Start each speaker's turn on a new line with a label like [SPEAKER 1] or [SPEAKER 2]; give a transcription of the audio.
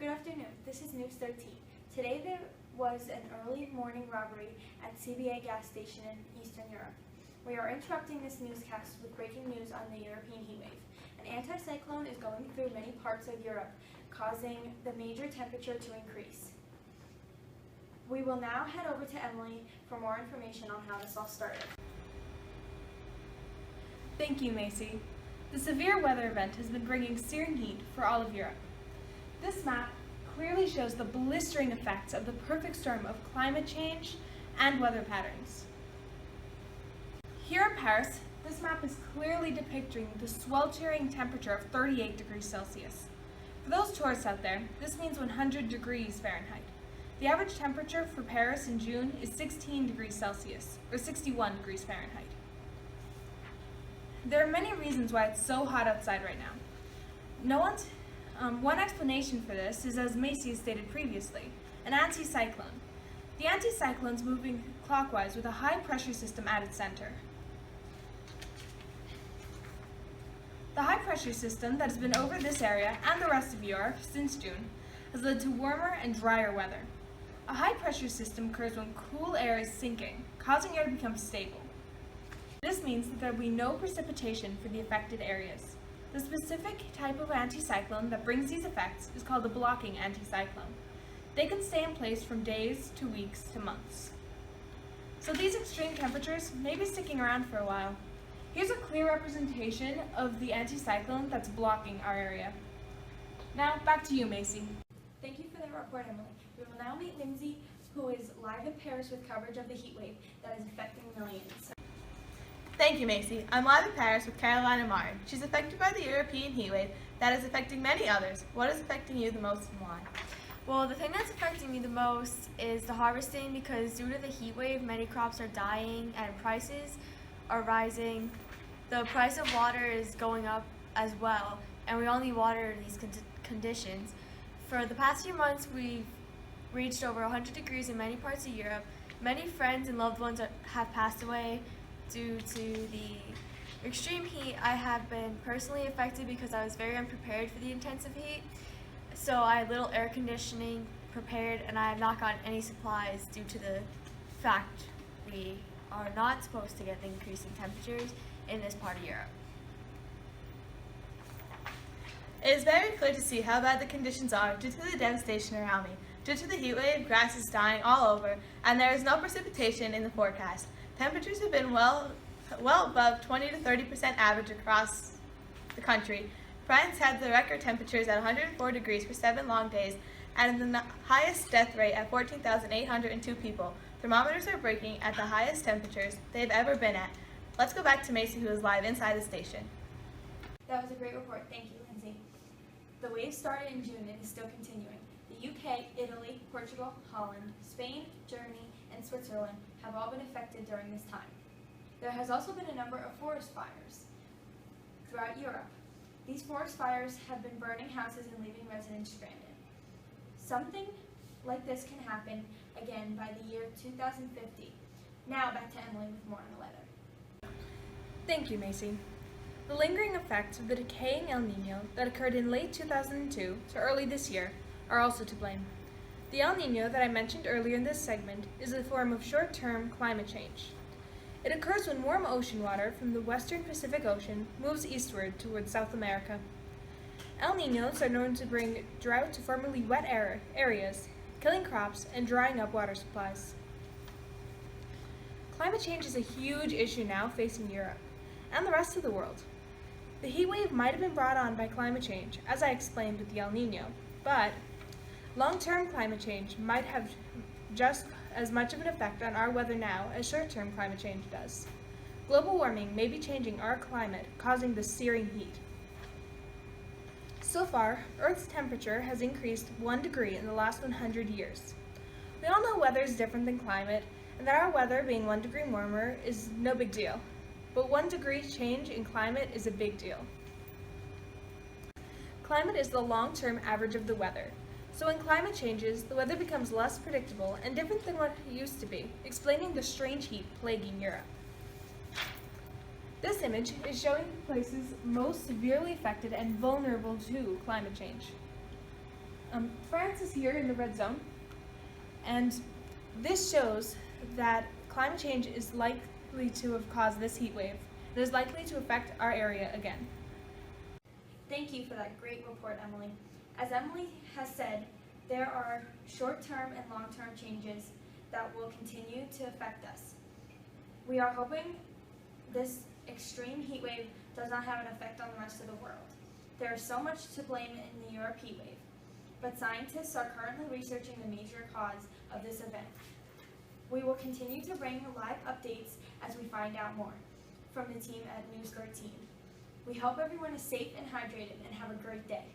[SPEAKER 1] Good afternoon. This is News 13. Today there was an early morning robbery at CBA gas station in Eastern Europe. We are interrupting this newscast with breaking news on the European heat wave. An anticyclone is going through many parts of Europe, causing the major temperature to increase. We will now head over to Emily for more information on how this all started.
[SPEAKER 2] Thank you, Macy. The severe weather event has been bringing searing heat for all of Europe. This map clearly shows the blistering effects of the perfect storm of climate change and weather patterns. Here in Paris, this map is clearly depicting the sweltering temperature of 38 degrees Celsius. For those tourists out there, this means 100 degrees Fahrenheit. The average temperature for Paris in June is 16 degrees Celsius, or 61 degrees Fahrenheit. There are many reasons why it's so hot outside right now. One explanation for this is, as Macy has stated previously, an anticyclone. The anticyclone is moving clockwise with a high-pressure system at its center. The high-pressure system that has been over this area and the rest of Europe since June has led to warmer and drier weather. A high-pressure system occurs when cool air is sinking, causing air to become stable. This means that there will be no precipitation for the affected areas. The specific type of anticyclone that brings these effects is called a blocking anticyclone. They can stay in place from days to weeks to months. So these extreme temperatures may be sticking around for a while. Here's a clear representation of the anticyclone that's blocking our area. Now, back to you, Macy.
[SPEAKER 1] Thank you for that report, Emily. We will now meet Lindsay, who is live in Paris with coverage of the heat wave that is affecting millions.
[SPEAKER 3] Thank you, Macy. I'm live in Paris with Caroline Amari. She's affected by the European heat wave that is affecting many others. What is affecting you the most and why?
[SPEAKER 4] Well, the thing that's affecting me the most is the harvesting, because due to the heat wave, many crops are dying and prices are rising. The price of water is going up as well, and we only water in these conditions. For the past few months, we've reached over 100 degrees in many parts of Europe. Many friends and loved ones have passed away due to the extreme heat. I have been personally affected because I was very unprepared for the intensive heat. So I had little air conditioning prepared, and I have not gotten any supplies due to the fact we are not supposed to get the increasing temperatures in this part of Europe.
[SPEAKER 3] It is very clear to see how bad the conditions are due to the devastation around me. Due to the heat wave, grass is dying all over, and there is no precipitation in the forecast. Temperatures have been well above 20 to 30% average across the country. France had the record temperatures at 104 degrees for 7 long days, and the highest death rate at 14,802 people. Thermometers are breaking at the highest temperatures they've ever been at. Let's go back to Macy, who is live inside the station.
[SPEAKER 1] That was a great report. Thank you, Lindsay. The wave started in June and is still continuing. The UK, Italy, Portugal, Holland, Spain, Germany, and Switzerland have all been affected during this time. There has also been a number of forest fires throughout Europe. These forest fires have been burning houses and leaving residents stranded. Something like this can happen again by the year 2050. Now back to Emily with more on the weather.
[SPEAKER 2] Thank you, Macy. The lingering effects of the decaying El Niño that occurred in late 2002 to early this year are also to blame. The El Niño that I mentioned earlier in this segment is a form of short-term climate change. It occurs when warm ocean water from the western Pacific Ocean moves eastward towards South America. El Niños are known to bring drought to formerly wet areas, killing crops and drying up water supplies. Climate change is a huge issue now facing Europe and the rest of the world. The heat wave might have been brought on by climate change, as I explained with the El Niño, but long-term climate change might have just as much of an effect on our weather now as short-term climate change does. Global warming may be changing our climate, causing the searing heat. So far, Earth's temperature has increased 1 degree in the last 100 years. We all know weather is different than climate, and that our weather being 1 degree warmer is no big deal. But 1 degree change in climate is a big deal. Climate is the long-term average of the weather. So when climate changes, the weather becomes less predictable and different than what it used to be, explaining the strange heat plaguing Europe. This image is showing the places most severely affected and vulnerable to climate change. France is here in the red zone, and this shows that climate change is likely to have caused this heat wave. It is likely to affect our area again.
[SPEAKER 1] Thank you for that great report, Emily. As Emily has said, there are short-term and long-term changes that will continue to affect us. We are hoping this extreme heat wave does not have an effect on the rest of the world. There is so much to blame in the Europe heat wave, but scientists are currently researching the major cause of this event. We will continue to bring live updates as we find out more from the team at News 13. We hope everyone is safe and hydrated and have a great day.